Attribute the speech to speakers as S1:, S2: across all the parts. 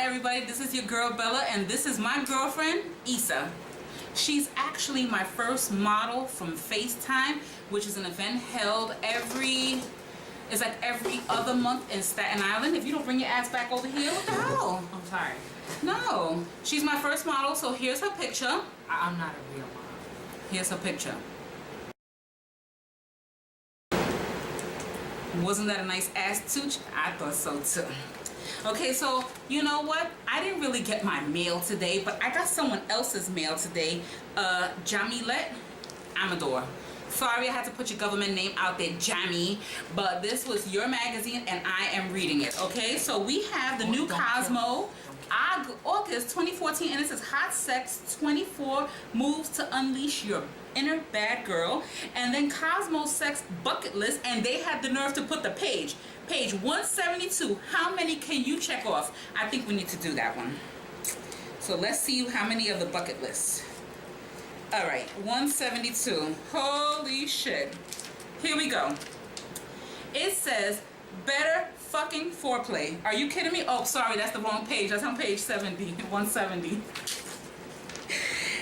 S1: everybody, this is your girl Bella, and this is my girlfriend Issa. She's actually my first model from FaceTime, which is an event held every other month in Staten Island. If you don't bring your ass back over here, what the hell?
S2: I'm sorry.
S1: No, she's my first model, so here's her picture.
S2: I'm not a real model.
S1: Here's her picture. Wasn't that a nice ass tooch? I thought so too. Okay, so you know what? I didn't really get my mail today, but I got someone else's mail today. Jamilette Amador. Sorry I had to put your government name out there, Jamie, but this was your magazine and I am reading it, okay? So we have the new Cosmo, August 2014, and it says Hot Sex 24 Moves to Unleash Your Inner Bad Girl, and then Cosmo Sex Bucket List, and they had the nerve to put the page 172. How many can you check off? I think we need to do that one. So let's see how many of the bucket lists. All right, 172. Holy shit. Here we go. It says better fucking foreplay. Are you kidding me? Oh, sorry, that's the wrong page. That's on page 70, 170.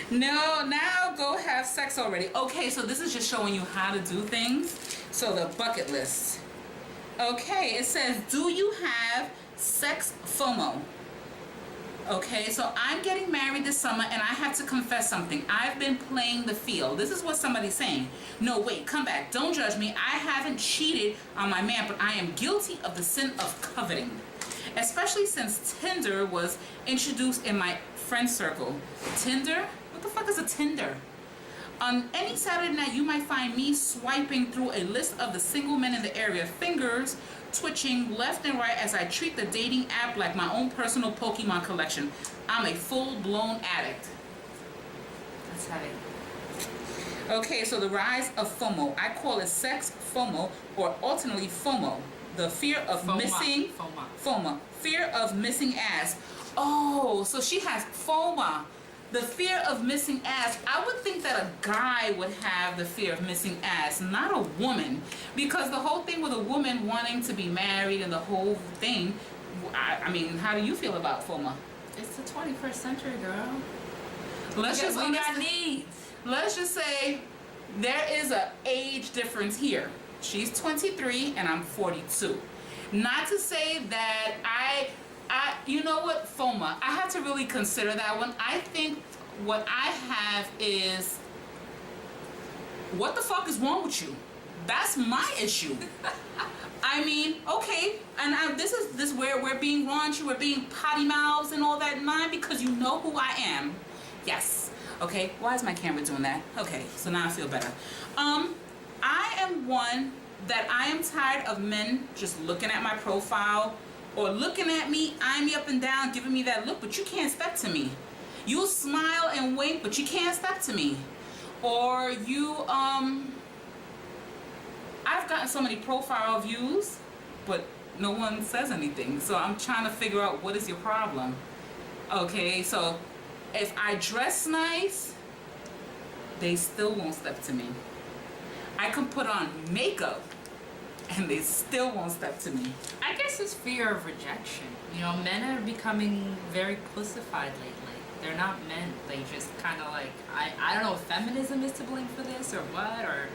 S1: No, now go have sex already. Okay, so this is just showing you how to do things. So the bucket list. Okay, it says, do you have sex FOMO? Okay, so I'm getting married this summer and I have to confess something. I've been playing the field. This is what somebody's saying. No, wait, come back. Don't judge me. I haven't cheated on my man, but I am guilty of the sin of coveting. Especially since Tinder was introduced in my friend circle. Tinder? What the fuck is a Tinder? On any Saturday night, you might find me swiping through a list of the single men in the area, fingers twitching left and right as I treat the dating app like my own personal Pokemon collection. I'm a full-blown addict.
S2: That's heavy.
S1: Okay, so the rise of FOMO. I call it sex FOMO, or alternately FOMO. The fear of missing... FOMO. Fear of missing ass. Oh, so she has FOMO. The fear of missing ass. I would think that a guy would have the fear of missing ass, not a woman. Because the whole thing with a woman wanting to be married and the whole thing, I mean, how do you feel about FOMO?
S2: It's the 21st century, girl.
S1: Let's just say there is an age difference here. She's 23 and I'm 42. Not to say that you know what, FOMO, I have to really consider that one. I think what I have is, what the fuck is wrong with you? That's my issue. I mean, okay, and this is where we're being raunchy, we're being potty mouths and all that line, because you know who I am. Yes. Okay, why is my camera doing that? Okay, so now I feel better. I am one that I am tired of men just looking at my profile or looking at me, eyeing me up and down, giving me that look, but you can't step to me. You smile and wink, but you can't step to me. Or you, I've gotten so many profile views, but no one says anything. So I'm trying to figure out, what is your problem? Okay, so if I dress nice, they still won't step to me. I can put on makeup and they still won't step to me.
S2: I guess it's fear of rejection. You know, men are becoming very pussified lately. They're not men. They just kind of like, I don't know if feminism is to blame for this or what, or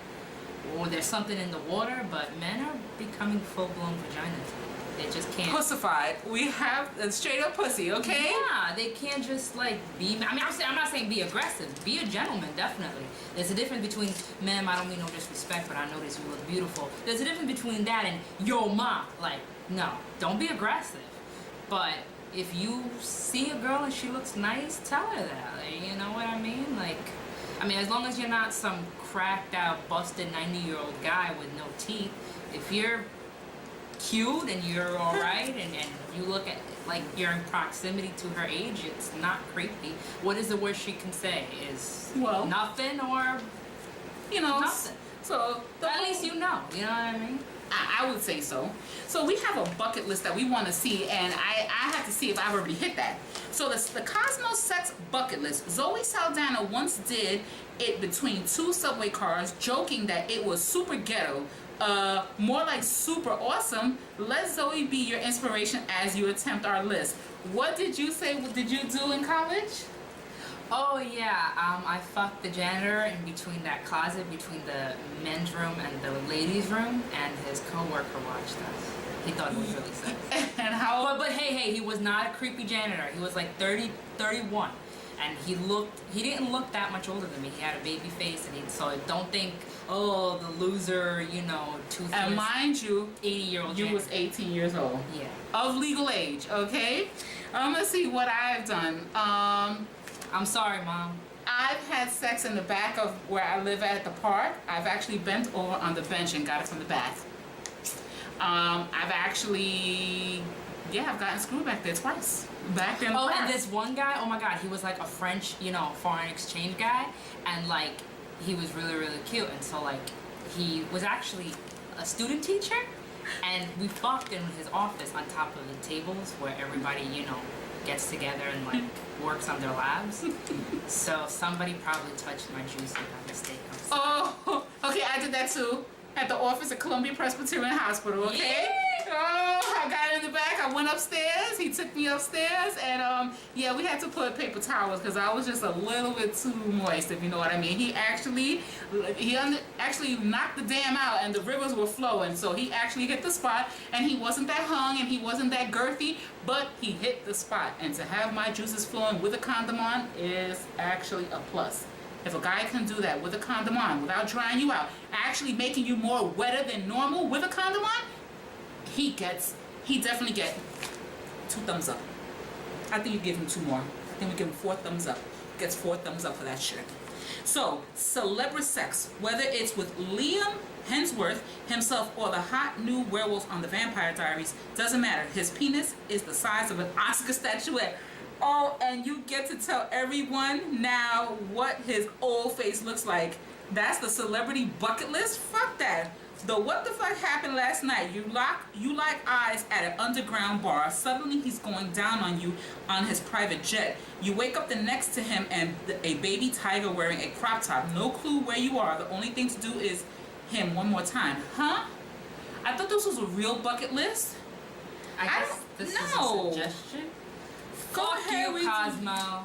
S2: there's something in the water, but men are becoming full-blown vaginas. They just can't.
S1: Pussified. We have a straight up pussy, okay?
S2: Yeah, they can't just like be. I mean, I'm not saying be aggressive. Be a gentleman, definitely. There's a difference between, ma'am, I don't mean no disrespect, but I notice you look beautiful. There's a difference between that and yo ma. Like, no, don't be aggressive. But if you see a girl and she looks nice, tell her that. Like, you know what I mean? Like, I mean, as long as you're not some cracked out, busted 90-year-old guy with no teeth, if you're cute and you're all right and you look at like you're in proximity to her age, it's not creepy. What is the worst she can say? Is nothing, or
S1: you know,
S2: nothing.
S1: So
S2: at least you know what I mean?
S1: I would say so. So we have a bucket list that we want to see, and I have to see if I've already hit that. So the Cosmo Sex bucket list. Zoe Saldana once did it between two subway cars, joking that it was super ghetto, More like super awesome. Let Zoe be your inspiration as you attempt our list. What did you say? What did you do in college?
S2: Oh yeah, I fucked the janitor in between that closet between the men's room and the ladies' room, and his coworker watched us. He thought it was really sexy.
S1: And how?
S2: But hey, he was not a creepy janitor. He was like 30, 31. And he didn't look that much older than me. He had a baby face, and so don't think, oh, the loser, you know, toothless.
S1: And mind you,
S2: 80-year-old
S1: you
S2: janitor.
S1: was 18 years old.
S2: Yeah.
S1: Of legal age, okay? Let's see what I've done.
S2: I'm sorry, Mom.
S1: I've had sex in the back of where I live at the park. I've actually bent over on the bench and got it from the back. I've gotten screwed back there twice. Back there in the park.
S2: And this one guy, oh my God, he was like a French, you know, foreign exchange guy, and like, he was really, really cute, and so like, he was actually a student teacher, and we fucked in his office on top of the tables where everybody, you know, gets together and like works on their labs. So somebody probably touched my juice by mistake.
S1: Oh, okay, I did that too. At the office at Columbia Presbyterian Hospital, okay?
S2: Yeah.
S1: Oh, I got in the back, I went upstairs, he took me upstairs, and yeah, we had to put paper towels because I was just a little bit too moist, if you know what I mean. He actually knocked the dam out and the rivers were flowing, so he actually hit the spot, and he wasn't that hung and he wasn't that girthy, but he hit the spot, and to have my juices flowing with a condom on is actually a plus. If a guy can do that with a condom on, without drying you out, actually making you more wetter than normal with a condom on, he definitely get 2 thumbs up. I think you give him 2 more. I think we give him 4 thumbs up. Gets 4 thumbs up for that shit. So, celebrity sex, whether it's with Liam Hemsworth himself or the hot new werewolf on the Vampire Diaries, doesn't matter. His penis is the size of an Oscar statuette. Oh, and you get to tell everyone now what his old face looks like. That's the celebrity bucket list? Fuck that. The what the fuck happened last night? You like eyes at an underground bar. Suddenly he's going down on you on his private jet. You wake up the next to him and a baby tiger wearing a crop top. No clue where you are. The only thing to do is him one more time. Huh? I thought this was a real bucket list.
S2: I guess this is a suggestion. Fuck you, Cosmo.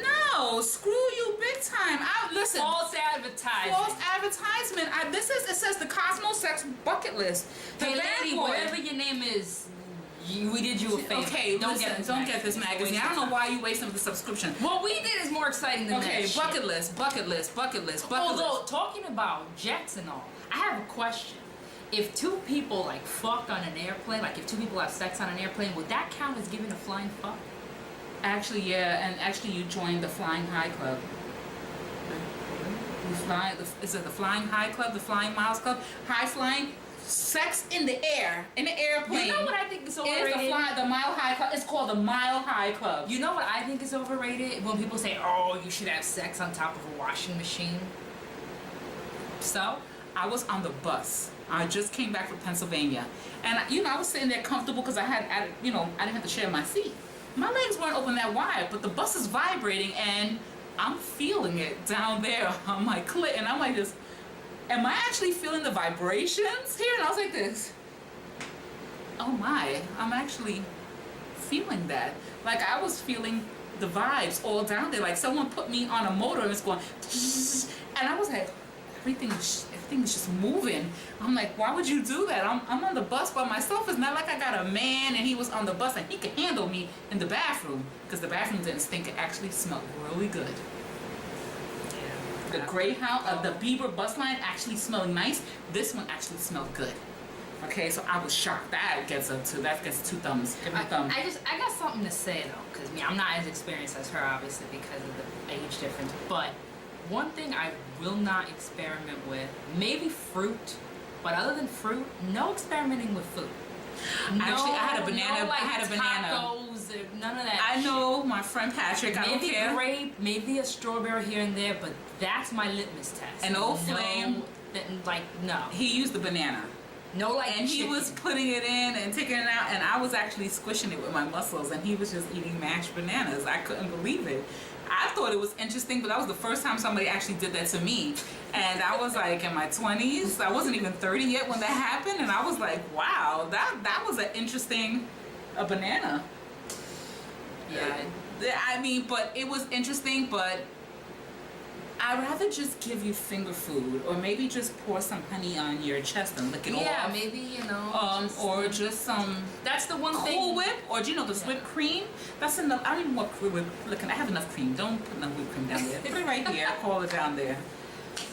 S1: No, screw you big time. Listen.
S2: False advertising.
S1: False advertisement. It says the Cosmo Sex Bucket List.
S2: Hey lady, whatever your name is, we did you a favor.
S1: Okay, don't get this magazine. I don't know why you wasting the subscription.
S2: What we did is more exciting than that.
S1: Okay, bucket list.
S2: Although, talking about jets and all, I have a question. If 2 people like fuck on an airplane, like if 2 people have sex on an airplane, would that count as giving a flying fuck?
S1: Actually, yeah, and actually you joined the Flying High Club. Is it the Flying High Club, the Flying Miles Club? High flying, sex in the air, in the airplane.
S2: You know what I think is overrated?
S1: It's the Mile High Club. It's called the Mile High Club.
S2: You know what I think is overrated? When people say, oh, you should have sex on top of a washing machine. So?
S1: I was on the bus. I just came back from Pennsylvania. And, I was sitting there comfortable because I didn't have to share my seat. My legs weren't open that wide, but the bus is vibrating and I'm feeling it down there on my clit. And I'm like this, am I actually feeling the vibrations here? And I was like this, oh my, I'm actually feeling that. Like I was feeling the vibes all down there. Like someone put me on a motor and it's going, and I was like, everything is just moving. I'm like, why would you do that? I'm on the bus by myself. It's not like I got a man and he was on the bus and he could handle me in the bathroom because the bathroom didn't stink. It actually smelled really good. Yeah. The Greyhound, the Bieber bus line actually smelled nice. This one actually smelled good. Okay, so I was shocked. That gets 2 thumbs. Give me a thumb.
S2: I got something to say though, because I'm not as experienced as her, obviously, because of the age difference. But one thing I will not experiment with, maybe fruit, but other than fruit, no experimenting with food. No, actually, I had a banana.
S1: No, like, I had a banana.
S2: Tacos, none of that.
S1: I know my friend Patrick. I don't care.
S2: Maybe grape, maybe a strawberry here and there, but that's my litmus test.
S1: An old flame.
S2: Like no.
S1: He used the banana.
S2: No, like
S1: and he
S2: chicken.
S1: was putting it in and taking it out, and I was actually squishing it with my muscles, and he was just eating mashed bananas. I couldn't believe it. I thought it was interesting, but that was the first time somebody actually did that to me. And I was like in my 20s. I wasn't even 30 yet when that happened, and I was like, wow, that was an interesting banana.
S2: Yeah.
S1: I mean, but it was interesting, but I'd rather just give you finger food, or maybe just pour some honey on your chest and lick it off.
S2: Yeah, maybe, you know.
S1: Or just some
S2: that's the one thing.
S1: Cool Whip, or do you know the whipped cream? That's enough. I don't even want whipped cream. I have enough cream. Don't put enough whipped cream down there. Put it right here. Call it down there.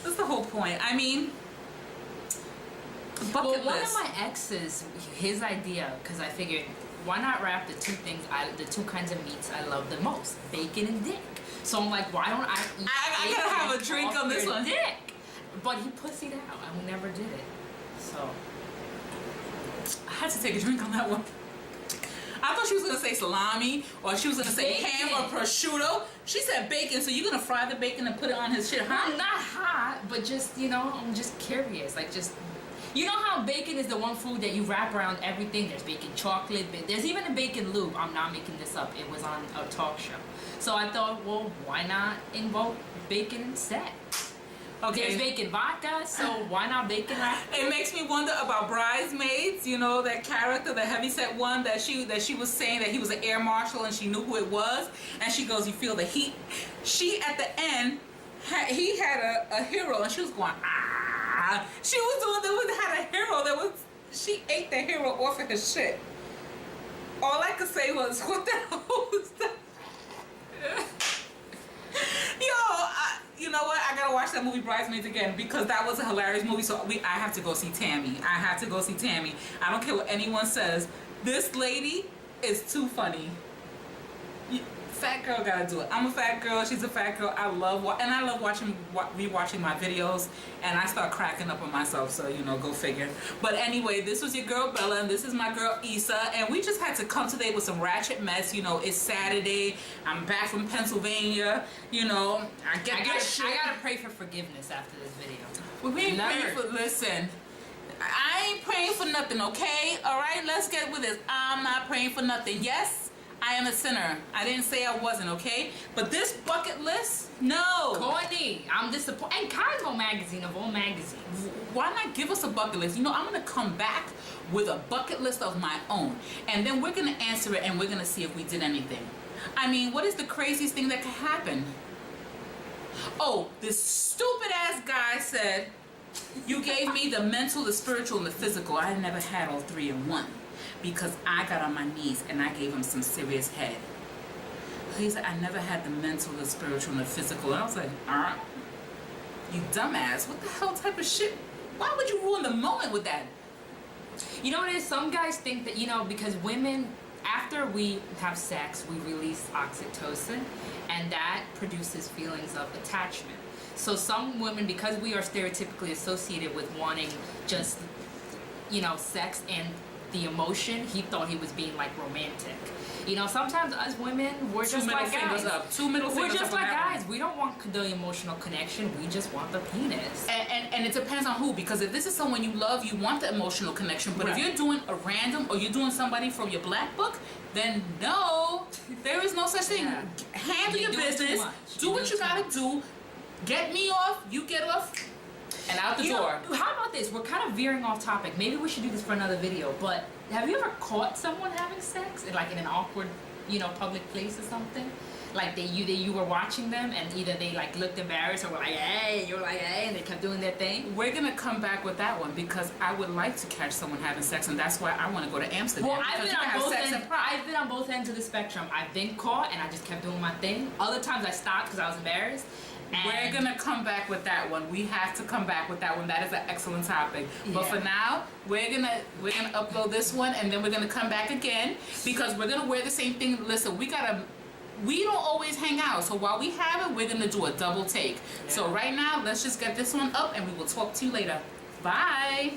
S1: That's the whole point. I mean, bucket
S2: One
S1: list.
S2: of my exes, his idea, because I figured, why not wrap the two kinds of meats I love the most, bacon and dick. So I'm like, why don't I eat
S1: I gotta have a drink on this one.
S2: Dick. But he pussied out, and we never did it. So
S1: I had to take a drink on that one. I thought she was gonna say salami, or she was gonna say ham or prosciutto. She said bacon, so you're gonna fry the bacon and put it on his shit, huh?
S2: not hot, but just, you know, I'm just curious. Like, just, you know how bacon is the one food that you wrap around everything? There's bacon chocolate, there's even a bacon lube. I'm not making this up. It was on a talk show. So I thought, well, why not invoke bacon instead?
S1: Okay.
S2: There's bacon vodka, so why not bacon wrap?
S1: It makes me wonder about Bridesmaids. You know, that character, the heavyset one that she was saying that he was an air marshal and she knew who it was, and she goes, "You feel the heat." She at the end, he had a hero, and she was going ah. She was doing had a hero that was. She ate the hero off of his shit. All I could say was, "What the hell was that?" You know what? I gotta watch that movie Bridesmaids again, because that was a hilarious movie. So I have to go see Tammy. I have to go see Tammy. I don't care what anyone says. This lady is too funny. Fat girl gotta do it. I'm a fat girl. She's a fat girl. I love rewatching my videos, and I start cracking up on myself. So you know, go figure. But anyway, this was your girl Bella, and this is my girl Issa, and we just had to come today with some ratchet mess. You know, it's Saturday. I'm back from Pennsylvania. You know, I
S2: gotta pray for forgiveness after this video.
S1: We ain't praying for. Listen. I ain't praying for nothing, okay? All right, let's get with this. I'm not praying for nothing. Yes, I am a sinner. I didn't say I wasn't, okay? But this bucket list, no.
S2: Corny, I'm disappointed. And Cosmo Magazine of all magazines.
S1: Why not give us a bucket list? You know, I'm gonna come back with a bucket list of my own, and then we're gonna answer it, and we're gonna see if we did anything. I mean, what is the craziest thing that could happen? Oh, this stupid ass guy said, "You gave me the mental, the spiritual, and the physical. I never had all three in one, because I got on my knees and I gave him some serious head." He said, "I never had the mental, the spiritual, and the physical." And I was like, you dumbass. What the hell type of shit? Why would you ruin the moment with that?
S2: You know what it is? Some guys think that, you know, because women, after we have sex, we release oxytocin, and that produces feelings of attachment. So some women, because we are stereotypically associated with wanting just, you know, sex and the emotion, he thought he was being like romantic. You know, sometimes us women, we're just like guys.
S1: Two middle fingers up.
S2: We're just like guys. We don't want the emotional connection. We just want the penis.
S1: And it depends on who, because if this is someone you love, you want the emotional connection. But
S2: Right.
S1: if you're doing a random, or you're doing somebody from your black book, then no, there is no such thing.
S2: Yeah.
S1: Handle your
S2: You're doing too
S1: business.
S2: much.
S1: Do
S2: You're
S1: what you
S2: doing
S1: gotta
S2: too
S1: do. Get me off, you get off, and out the
S2: You know,
S1: door.
S2: how about this? We're kind of veering off topic. Maybe we should do this for another video. But have you ever caught someone having sex, like in an awkward, you know, public place or something? Like you were watching them, and either they like looked embarrassed, or were like, "Hey," you were like, "Hey," and they kept doing their thing.
S1: We're gonna come back with that one, because I would like to catch someone having sex, and that's why I want to go to Amsterdam.
S2: Well,
S1: because you can have sex in Prague.
S2: I've been on both ends of the spectrum. I've been caught, and I just kept doing my thing. Other times I stopped because I was embarrassed.
S1: We're gonna come back with that one. We have to come back with that one. That is an excellent topic. But
S2: Yeah.
S1: for now, we're gonna upload this one, and then we're gonna come back again, because we're gonna wear the same thing. Listen, we don't always hang out, so while we have it, we're gonna do a double take. So right now, let's just get this one up, and we will talk to you later. Bye.